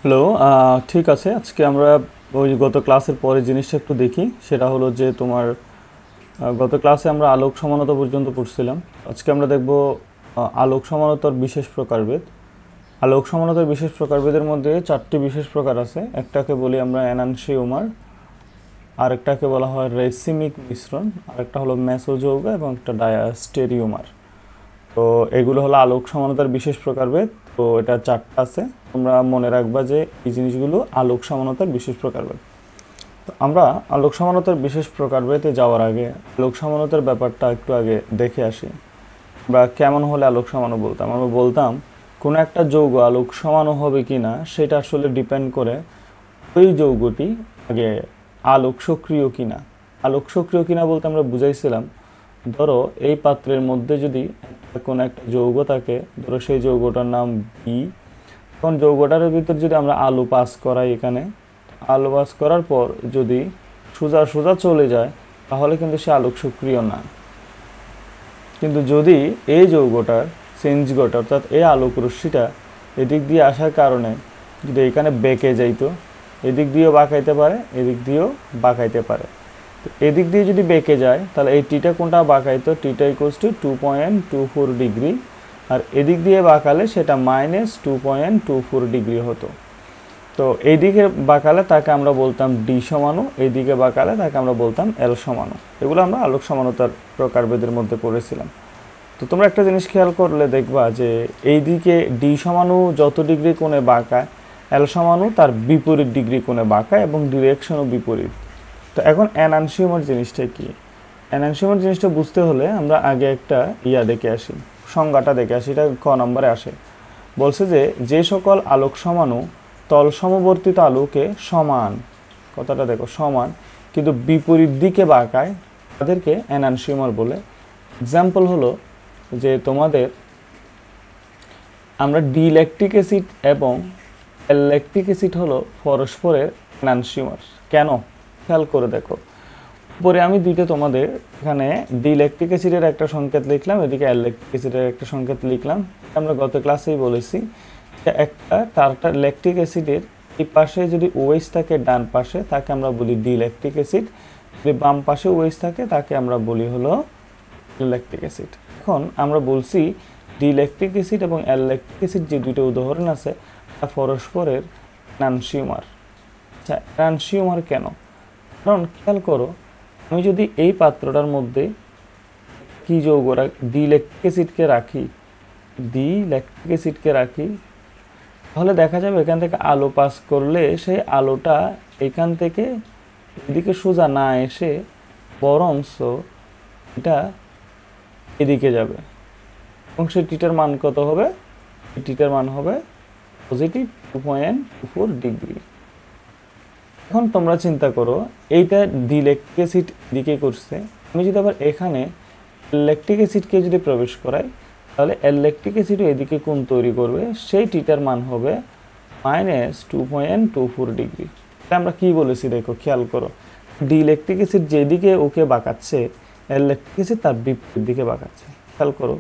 Hello. ঠিক আছে, আজকে আমরা ওই গত ক্লাসের পরে জিনিসটা একটু দেখি। সেটা হলো যে তোমার গত ক্লাসে আমরা আলোক সমানতা পর্যন্ত পড়ছিলাম। আজকে আমরা দেখব আলোক সমানতার বিশেষ প্রকারভেদ। আলোক সমানতার বিশেষ প্রকারভেদের মধ্যে চারটি বিশেষ প্রকার আছে। একটাকে বলি আমরা এনানসিওমার, আরেকটাকে বলা হয় রেসিমিক মিশ্রণ, আরেকটা হলো মেসোযৌগ এবং একটা ডায়াস্টেরিওমার। তো এগুলো হলো আলোক সমানতার বিশেষ প্রকারভেদ। তো এটা চারটা আছে, তোমরা মনে রাখবা যে এই জিনিসগুলো আলোক সমানতার বিশেষ প্রকারভেদ। তো আমরা আলোক সমানতার বিশেষ প্রকারভেদে যাওয়ার আগে আলোক সমানতার ব্যাপারটা একটু আগে দেখে আসি। আমরা কেমন হলে আলোক সমানু বলতাম? আমরা বলতাম কোনো একটা যৌগ আলোক সমানু হবে কি না সেটা আসলে ডিপেন্ড করে ওই যৌগটি আগে আলোক সক্রিয় কিনা। আলোক সক্রিয় কিনা বলতে আমরা বুঝাইছিলাম, ধরো এই পাত্রের মধ্যে যদি কোনো একটা যৌগ থাকে, ধরো সেই যৌগটার নাম বি। এখন যৌগটার ভিতর যদি আমরা আলো পাস করাই, এখানে আলো পাস করার পর যদি সোজা সোজা চলে যায় তাহলে কিন্তু সে আলোক সক্রিয় না। কিন্তু যদি এই যৌগটার চেঞ্জ ঘটে, অর্থাৎ এই আলোক রশ্মিটা এদিক দিয়ে আসার কারণে যদি এখানে বেঁকে যাইতো, এদিক দিয়েও বাঁকাইতে পারে, এদিক দিয়েও বাঁকাইতে পারে। তো এদিক দিয়ে যদি বেঁকে যায় তাহলে এই টিটা কোনটা বাঁকাইতো? টিটা ইকুয়ালস টু 2.24 ডিগ্রি, আর এদিক দিয়ে বাঁকালে সেটা -2.24 ডিগ্রি হতো। তো এইদিকে বাঁকালে তাকে আমরা বলতাম ডি সমাণু, এইদিকে বাঁকালে তাকে আমরা বলতাম এল সমাণু। এগুলো আমরা আলোক সমানতার প্রকারভেদের মধ্যে পড়েছিলাম। তো তোমরা একটা জিনিস খেয়াল করলে দেখবা যে এইদিকে ডি সমাণু যত ডিগ্রি কোণে বাঁকায়, এল সমাণু তার বিপরীত ডিগ্রি কোণে বাঁকায় এবং ডিরেকশনও বিপরীত। তো এখন এনানসিওমার জিনিসটা কি? এনানসিওমার জিনিসটা বুঝতে হলে আমরা আগে একটা দেখে আসি, সংজ্ঞাটা দেখে আসি। এটা ক নম্বরে আসে। বলছে যে যে সকল আলোক সমাণু তল সমবর্তিত আলোকে সমান, কথাটা দেখো, সমান কিন্তু বিপরীত দিকে বাঁকায় তাদেরকে এনানসিওমার বলে। এক্সাম্পল হলো যে তোমাদের আমরা ডিইলেকট্রিক অ্যাসিড এবং অ্যালল্যাকটিক অ্যাসিড হলো পরস্পরের এনানসিওমার। কেন? খেয়াল করে দেখো, উপরে আমি দুইটা তোমাদের এখানে ডিইলেকট্রিক অ্যাসিডের একটা সংকেত লিখলাম, এদিকে অ্যালল্যাকটিক অ্যাসিডের একটা সংকেত লিখলাম। আমরা গত ক্লাসেই বলেছি যে একটা টার্টার ল্যাকটিক অ্যাসিডের এই পাশে যদি ওএইচ থাকে ডান পাশে, তাকে আমরা বলি ডিইলেকট্রিক অ্যাসিড। যদি বাম পাশে ওএইচ থাকে তাকে আমরা বলি হলো ল্যাকটিক অ্যাসিড। এখন আমরা বলছি ডিইলেকট্রিক অ্যাসিড এবং অ্যালল্যাকটিক অ্যাসিড যে দুটো উদাহরণ আছে তা পরস্পরের এনানসিওমার। আচ্ছা, এনানসিওমার কেন? কারণ খেয়াল করো, আমি যদি এই পাত্রটার মধ্যে কি যৌগ ডিইলেকট্রিক অ্যাসিডকে রাখি, ডিইলেকট্রিক অ্যাসিডকে রাখি, তাহলে দেখা যাবে এখান থেকে আলো পাস করলে সেই আলোটা এখান থেকে এদিকে সোজা না এসে বরঞ্চ এটা এদিকে যাবে এবং সেই টিটার মান কত হবে? টিটার মান হবে পজিটিভ 2.24 ডিগ্রি। এখন তোমরা চিন্তা করো, এইটা ডিইলেকট্রিক অ্যাসিড দিকে করছে, আমি যদি আবার এখানে ল্যাকটিক অ্যাসিডকে যদি প্রবেশ করাই তাহলে ল্যাকটিক অ্যাসিডও এদিকে কোণ তৈরি করবে, সেই টিটার মান হবে -2.24 ডিগ্রি। আমরা কি বলেছি দেখো, খেয়াল করো, ডিইলেকট্রিক অ্যাসিড যেদিকে ওকে বাঁকাচ্ছে, ল্যাকটিক অ্যাসিড তার বিপরীত দিকে বাঁকাচ্ছে। খেয়াল করো,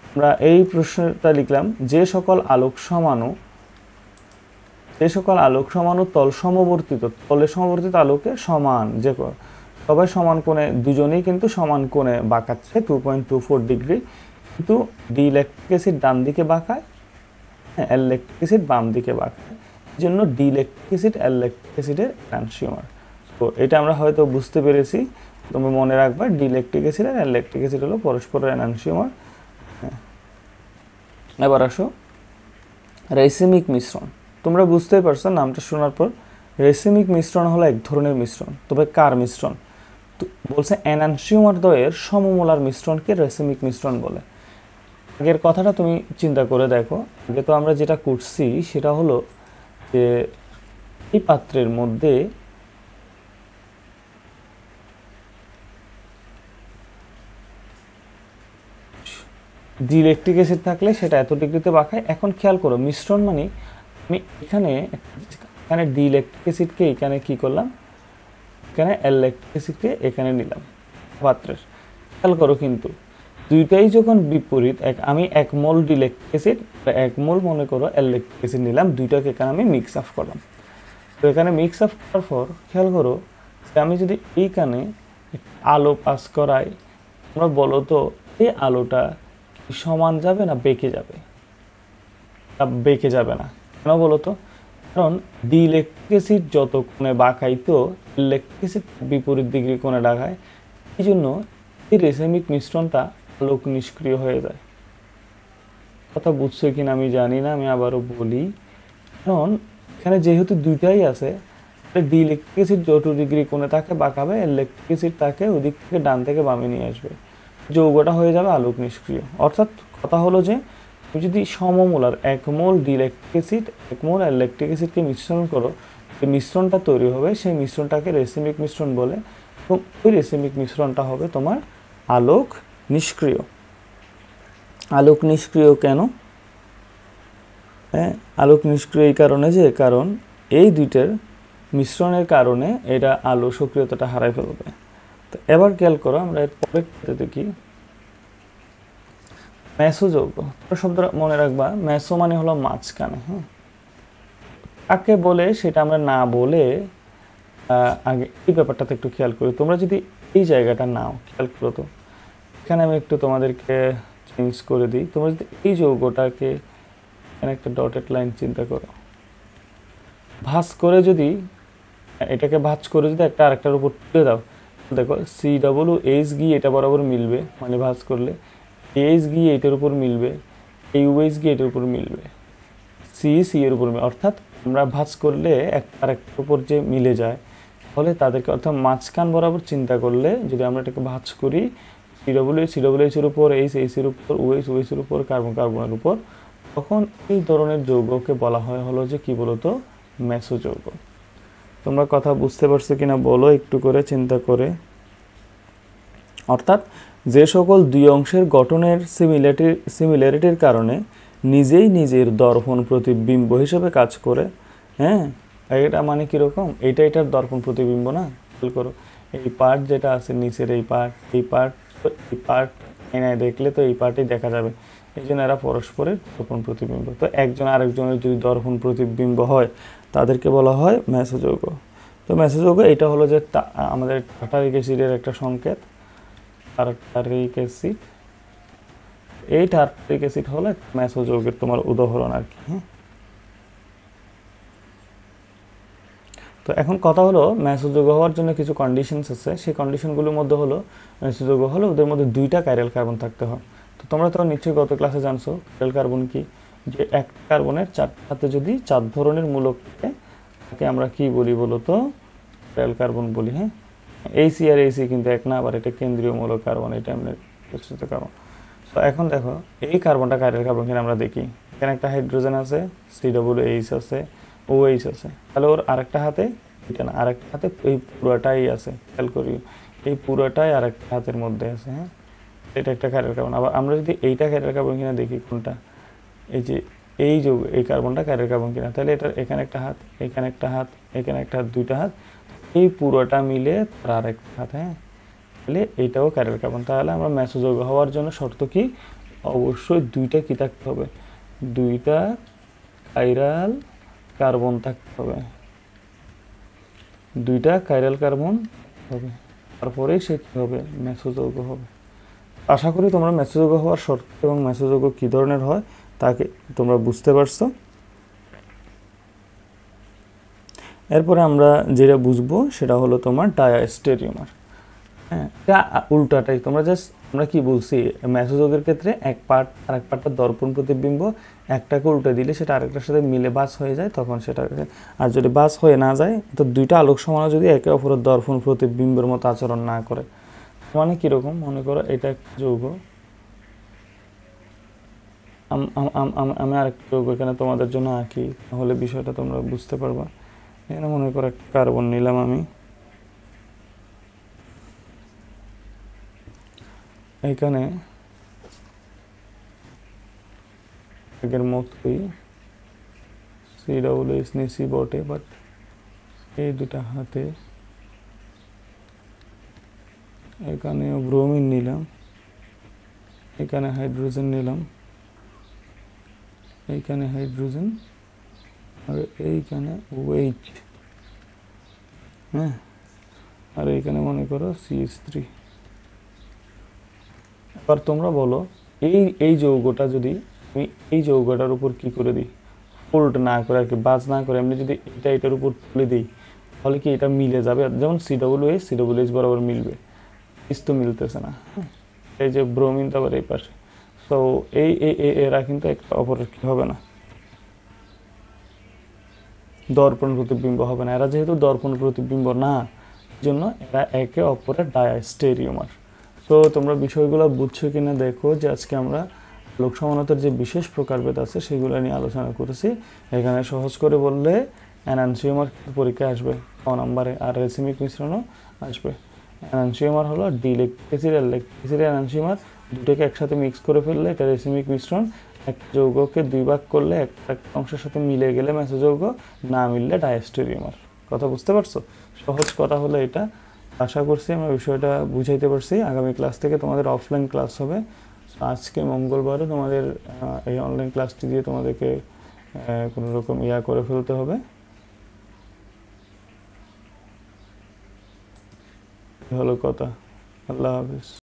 আমরা এই প্রশ্নটা লিখলাম যে সকল আলোক সমাণু তল সমবর্তিত, তলে সমবর্তিত আলোকে সমান, যে সবাই সমান কোণে, দুজনেই কিন্তু সমান কোণে বাঁকাচ্ছে 2.24 ডিগ্রি, কিন্তু ডিইলেকট্রিক অ্যাসিড ডান দিকে বাঁকায়, অ্যালল্যাকটিক অ্যাসিড বাম দিকে বাঁকায়। এই জন্য ডিইলেকট্রিক অ্যাসিড অ্যালল্যাকটিক অ্যাসিডের এনানসিওমার। তো এটা আমরা হয়তো বুঝতে পেরেছি। তুমি মনে রাখবা ডিইলেকট্রিক অ্যাসিড আর অ্যালল্যাকটিক অ্যাসিড হলো পরস্পরের এনানসিওমার। এবার আসো রেসিমিক মিশ্রণ। তোমরা বুঝতেই পারছো নামটা শোনার পর, রেসিমিক মিশ্রণ হলো এক ধরনের মিশ্রণ। তবে কার মিশ্রণ? তো বলছে এনানসিওমার দ্বয়ের সমমোলার মিশ্রণকে রেসিমিক মিশ্রণ বলে। আগের কথাটা তুমি চিন্তা করে দেখো, আগে তো আমরা যেটা করছি সেটা হলো যে এই পাত্রের মধ্যে ডিইলেকট্রিক অ্যাসিড থাকলে সেটা এত ডিগ্রিতে বাঁকায়। এখন খেয়াল করো, মিশ্রণ মানে আমি এখানে ডিইলেকট্রিক অ্যাসিডকে এখানে কি করলাম, এখানে অ্যালল্যাকটিক অ্যাসিডকে এখানে নিলাম পাত্রের। খেয়াল করো কিন্তু দুইটাই যখন বিপরীত, আমি 1 মোল ইলেকট্রিক অ্যাসিড 1 মোল মনে করো ইলেকট্রিক অ্যাসিড নিলাম, দুইটাকে এখানে আমি মিক্স আপ করলাম। তো এখানে মিক্স আপ করার পর খেয়াল করো যে আমি যদি এইখানে আলো পাস করাই, তোমরা বলো তো এই আলোটা সমান যাবে না বেঁকে যাবে? বেঁকে যাবে না, কেন বলো তো? কারণ ইলেকট্রিক অ্যাসিড যত কোণে বাঁকাইতো ইলেকট্রিক অ্যাসিড বিপরীত দিকে কোণে ডাকায়, এই জন্য এই রেসিমিক মিশ্রণটা আলোক নিষ্ক্রিয় হয়ে যায়। কথা বুঝছো কিনা আমি জানি না, আমি আবারও বলি। কারণ এখানে যেহেতু দুইটাই আছে, ইলেকট্রিক অ্যাসিড যত ডিগ্রি কোণে তাকে বাঁকাবে, ইলেকট্রিক অ্যাসিড তাকে ওদিক থেকে ডান থেকে বামে নিয়ে আসবে, যৌগটা হয়ে যাবে আলোক নিষ্ক্রিয়। অর্থাৎ কথা হলো যে তুমি যদি সমমোলার 1 মোল ইলেকট্রিক অ্যাসিড 1 মোল ইলেকট্রিক অ্যাসিডকে মিশ্রণ করো, যে মিশ্রণটা তৈরি হবে সেই মিশ্রণটাকে রেসিমিক মিশ্রণ বলে, এবং ওই রেসিমিক মিশ্রণটা হবে তোমার আলোক নিষ্ক্রিয়। আলোক নিষ্ক্রিয় কেন? হ্যাঁ, আলোক নিষ্ক্রিয় এই কারণে যে কারণ এই দুইটার মিশ্রণের কারণে এটা আলো সক্রিয়তাটা হারাই ফেলবে। তো এবার খেয়াল করো, আমরা এর পরেরটাতে দেখি মেসো যৌগ। শব্দটা মনে রাখবা, মেসো মানে হলো মাঝখানে। হ্যাঁ, কাকে বলে সেটা আমরা না বলে আগে এই ব্যাপারটাতে একটু খেয়াল করি। তোমরা যদি এই জায়গাটা নাও, খেয়াল করো তো, এখানে আমি একটু তোমাদেরকে চেঞ্জ করে দিই। তোমরা যদি এই যৌগটাকে এখানে একটা ডটেড লাইন চিন্তা করো, ভাঁজ করে যদি এটাকে ভাঁজ করে যদি একটা আরেকটার উপর তুলে দাও, দেখো COOH গিয়ে এটা বরাবর মিলবে, মানে ভাঁজ করলে এইচ গিয়ে এটার উপর মিলবে, এই OH গিয়ে এটার উপর মিলবে, সি এর উপর মিলবে। অর্থাৎ আমরা ভাঁজ করলে একটা আরেকটার উপর যে মিলে যায়, ফলে তাদেরকে অর্থাৎ মাঝখান বরাবর চিন্তা করলে যদি আমরা এটাকে ভাঁজ করি, COOH এর উপর এইচ এর উপর OH এর উপর কার্বনের উপর, তখন এই ধরনের যৌগকে বলা হয় হলো যে কি বলতো, মেসো যৌগ। তোমরা কথা বুঝতে পারছো কিনা বলো একটু করে চিন্তা করে। অর্থাৎ যে সকল দুই অংশের গঠনের সিমিলারিটির কারণে নিজেই নিজের দর্পণ প্রতিবিম্ব হিসেবে কাজ করে। হ্যাঁ, এটা মানে কীরকম, এটার দর্পণ প্রতিবিম্ব না? খেয়াল করো, এই পার্ট যেটা আছে নিচের এই পার্ট এনায় দেখলে তো এই পার্টই দেখা যাবে, এই জন্য এরা পরস্পরের দর্পণ প্রতিবিম্ব। তো একজন আরেকজনের যদি দর্পণ প্রতিবিম্ব হয় তাদেরকে বলা হয় মেসো যৌগ। তো মেসো যৌগ এটা হলো যে আমাদের টার্টারিক অ্যাসিডের একটা সংকেত। টার্টারিক অ্যাসিড, এই টার্টারিক অ্যাসিড হলো মেসো যৌগের তোমার উদাহরণ আর কি। হ্যাঁ, তো এখন কথা হলো মেসো যৌগ হওয়ার জন্য কিছু কন্ডিশনস আছে। সেই কন্ডিশনগুলোর মধ্যে হলো মেসো যৌগ হলে ওদের মধ্যে 2টা কাইরাল কার্বন থাকতে হয়। তো তোমরা তো নিশ্চয়ই গত ক্লাসে জানছো কাইরাল কার্বন কি, যে এক কার্বনের 4টাতে যদি 4 ধরনের মূলক থাকে তাকে আমরা কি বলি বলো তো, কাইরাল কার্বন বলি। হ্যাঁ, AC আর AC কিন্তু এক না, আবার এটা কেন্দ্রীয় মূলক কার্বন, এটা এমনি প্রস্তুত কার্বন। তো এখন দেখো এই কার্বনটা কাইরাল কার্বন কিনা আমরা দেখি, এখানে একটা হাইড্রোজেন আছে, COOH আছে, OH আছে, তাহলে ওর আরেকটা হাতে এটা না, আরেকটা হাতে এই পুরোটাই আছে। খেয়াল করি এই পুরোটাই আরেকটা হাতের মধ্যে আছে। হ্যাঁ, এটা একটা কাইরাল কার্বন। আবার আমরা যদি এইটা কাইরাল কার্বন কিনা দেখি, কোনটা, এই যে এই যৌগ এই কার্বনটা কাইরাল কার্বন কিনা, তাহলে এটা এখানে একটা হাত, এখানে একটা হাত, এখানে একটা হাত, 2টা হাত, এই পুরোটা মিলে তার আরেকটা হাত। হ্যাঁ, তাহলে এইটাও কাইরাল কার্বন। তাহলে আমরা মেসো যৌগ হওয়ার জন্য শর্ত কি, অবশ্যই 2টা কি থাকতে হবে, 2টা কাইরাল কার্বন থাকতে হবে, 2টা কাইরাল কার্বন হবে, তারপরেই সে কী হবে, মেসো যৌগ হবে। আশা করি তোমরা মেসো যৌগ হওয়ার শর্ত এবং মেসো যৌগ কী ধরনের হয় তাকে তোমরা বুঝতে পারছো। এরপরে আমরা যেটা বুঝবো সেটা হলো তোমার ডায়াস্টেরিওমার। হ্যাঁ, এটা উল্টাটাই। তোমরা জাস্ট আমরা কি বলছি, মেসো যৌগের ক্ষেত্রে এক পার্ট আর এক পার্টটা দর্পণ প্রতিবিম্ব, একটাকে উল্টে দিলে সেটা আরেকটার সাথে মিলে বাস হয়ে যায়, তখন সেটা। আর যদি বাস হয়ে না যায়, তো 2টা আলোক সমান যদি একে অপরের দর্পণ প্রতিবিম্বের মতো আচরণ না করে, মানে কীরকম, মনে করো এটা একটা যৌগ, আমি আরেকটা যৌগ এখানে তোমাদের জন্য আঁকি, তাহলে বিষয়টা তোমরা বুঝতে পারবা। এখানে মনে করো একটা কার্বন নিলাম আমি, এখানে আগের মতোই COOH নিয়েছি বটে, বাট এই 2টা হাতে এখানেও ব্রোমিন নিলাম, এখানে হাইড্রোজেন নিলাম, এইখানে হাইড্রোজেন, আর এইখানে ওয়েট, হ্যাঁ, আর এইখানে মনে করো CH3। এবার তোমরা বলো এই এই যৌগটা যদি আমি এই যৌগটার উপর কি করে দিই, ফোল্ড না করে আর কি, বাজ না করে এমনি যদি এটা এটার উপর তুলে দিই, তাহলে কি এটা মিলে যাবে? যেমন COOH বরাবর মিলবে, ইস তো মিলতেছে না, হ্যাঁ। এই যে ব্রোমিন তো আবার এই পাশে, তো এরা কিন্তু একটা অপরের কি হবে না, দর্পণ প্রতিবিম্ব হবে না। এরা যেহেতু দর্পণ প্রতিবিম্ব না, এই জন্য এরা একে অপরের ডায়াস্টেরিওমার। তো তোমরা বিষয়গুলো বুঝছো কিনা দেখো, যে আজকে আমরা আলোক সমানতার যে বিশেষ প্রকারভেদ আছে সেগুলো নিয়ে আলোচনা করেছি। এখানে সহজ করে বললে এনানসিওমার পরীক্ষায় আসবে 6 নম্বরে, আর রেসিমিক মিশ্রণও আসবে। এনানসিওমার হলো ডিলেকট্রিক অ্যাসিড আর ল্যাকটিক অ্যাসিড এনানসিওমার, দুটোকে একসাথে মিক্স করে ফেললে এটা রেসিমিক মিশ্রণ। এক যৌগকে 2 ভাগ করলে একটা অংশের সাথে মিলে গেলে মেসোযৌগ, না মিললে ডায়াস্টেরিওমার। কথা বুঝতে পারছো? সহজ কথা হলো এটা। আশা করছি আমরা বিষয়টা বুঝাইতে পারছি। আগামী ক্লাস থেকে তোমাদের অফলাইন ক্লাস হবে। আজকে মঙ্গলবারে তোমাদের এই অনলাইন ক্লাসটি দিয়ে তোমাদেরকে কোনো রকম করে ফেলতে হবে। হলো কথা। আল্লাহ হাফিজ।